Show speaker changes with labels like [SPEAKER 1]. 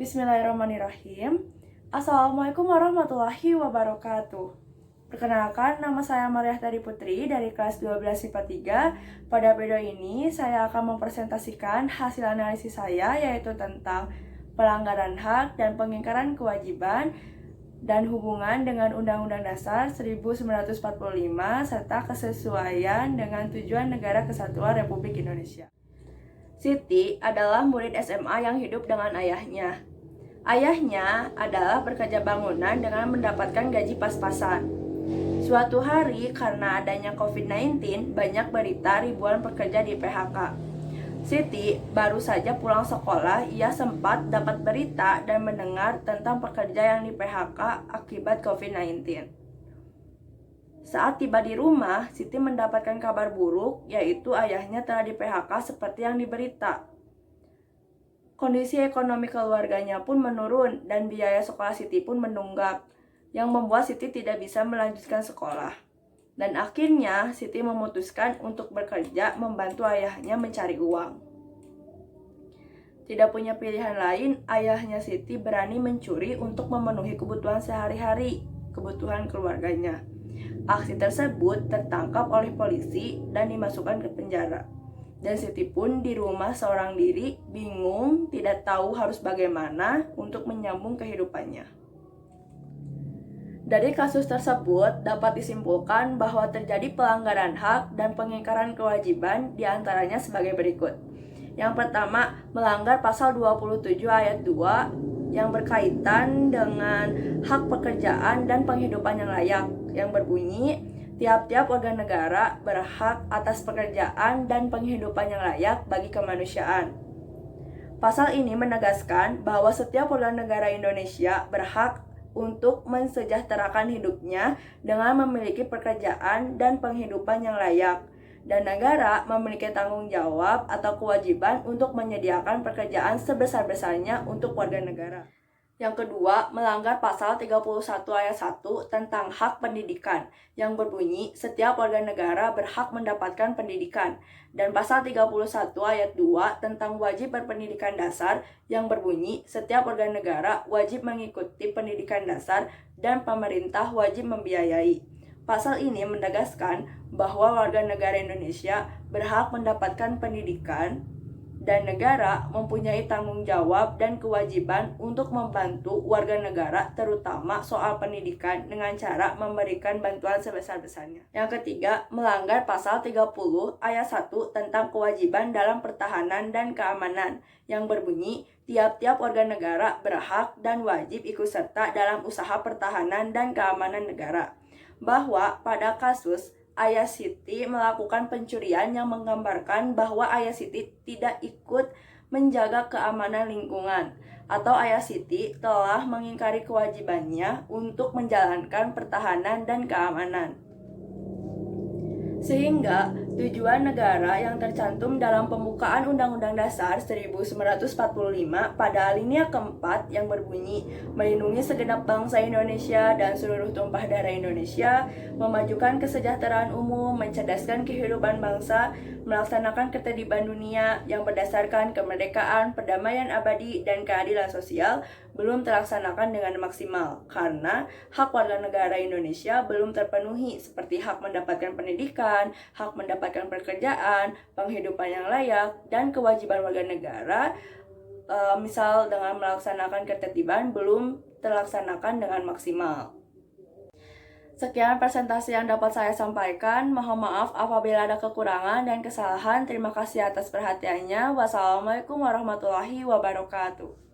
[SPEAKER 1] Bismillahirrahmanirrahim. Assalamualaikum warahmatullahi wabarakatuh. Perkenalkan, nama saya Mariahtari Putri dari kelas 12 IPA 3. Pada video ini, saya akan mempresentasikan hasil analisis saya, yaitu tentang pelanggaran hak dan pengingkaran kewajiban dan hubungan dengan Undang-Undang Dasar 1945 serta kesesuaian dengan tujuan Negara Kesatuan Republik Indonesia. Siti adalah murid SMA yang hidup dengan ayahnya. Ayahnya adalah pekerja bangunan dengan mendapatkan gaji pas-pasan. Suatu hari, karena adanya COVID-19, banyak berita ribuan pekerja di PHK. Siti baru saja pulang sekolah, ia sempat dapat berita dan mendengar tentang pekerja yang di PHK akibat COVID-19. Saat tiba di rumah, Siti mendapatkan kabar buruk, yaitu ayahnya telah di PHK seperti yang diberita. Kondisi ekonomi keluarganya pun menurun dan biaya sekolah Siti pun menunggak, yang membuat Siti tidak bisa melanjutkan sekolah. Dan akhirnya Siti memutuskan untuk bekerja membantu ayahnya mencari uang. Tidak punya pilihan lain, ayahnya Siti berani mencuri untuk memenuhi kebutuhan sehari-hari, kebutuhan keluarganya. Aksi tersebut tertangkap oleh polisi dan dimasukkan ke penjara. Dan Siti pun di rumah seorang diri, bingung, tidak tahu harus bagaimana untuk menyambung kehidupannya. Dari kasus tersebut dapat disimpulkan bahwa terjadi pelanggaran hak dan pengingkaran kewajiban diantaranya sebagai berikut. Yang pertama, melanggar pasal 27 ayat 2 yang berkaitan dengan hak pekerjaan dan penghidupan yang layak, yang berbunyi, tiap-tiap warga negara berhak atas pekerjaan dan penghidupan yang layak bagi kemanusiaan. Pasal ini menegaskan bahwa setiap warga negara Indonesia berhak untuk mensejahterakan hidupnya dengan memiliki pekerjaan dan penghidupan yang layak, dan negara memiliki tanggung jawab atau kewajiban untuk menyediakan pekerjaan sebesar-besarnya untuk warga negara. Yang kedua, melanggar pasal 31 ayat 1 tentang hak pendidikan yang berbunyi setiap warga negara berhak mendapatkan pendidikan, dan pasal 31 ayat 2 tentang wajib berpendidikan dasar yang berbunyi setiap warga negara wajib mengikuti pendidikan dasar dan pemerintah wajib membiayai. Pasal ini menegaskan bahwa warga negara Indonesia berhak mendapatkan pendidikan dan negara mempunyai tanggung jawab dan kewajiban untuk membantu warga negara terutama soal pendidikan dengan cara memberikan bantuan sebesar-besarnya. Yang ketiga, melanggar pasal 30 ayat 1 tentang kewajiban dalam pertahanan dan keamanan yang berbunyi tiap-tiap warga negara berhak dan wajib ikut serta dalam usaha pertahanan dan keamanan negara. Bahwa pada kasus Ayah Siti melakukan pencurian yang menggambarkan bahwa Ayah Siti tidak ikut menjaga keamanan lingkungan, atau Ayah Siti telah mengingkari kewajibannya untuk menjalankan pertahanan dan keamanan. Sehingga tujuan negara yang tercantum dalam pembukaan Undang-Undang Dasar 1945 pada alinea keempat yang berbunyi melindungi segenap bangsa Indonesia dan seluruh tumpah darah Indonesia, memajukan kesejahteraan umum, mencerdaskan kehidupan bangsa, melaksanakan ketertiban dunia yang berdasarkan kemerdekaan, perdamaian abadi, dan keadilan sosial belum terlaksanakan dengan maksimal karena hak warga negara Indonesia belum terpenuhi seperti hak mendapatkan pendidikan, hak mendapatkan pekerjaan, penghidupan yang layak, dan kewajiban warga negara misal dengan melaksanakan ketertiban belum terlaksanakan dengan maksimal. Sekian presentasi yang dapat saya sampaikan. Mohon maaf apabila ada kekurangan dan kesalahan. Terima kasih atas perhatiannya. Wassalamualaikum warahmatullahi wabarakatuh.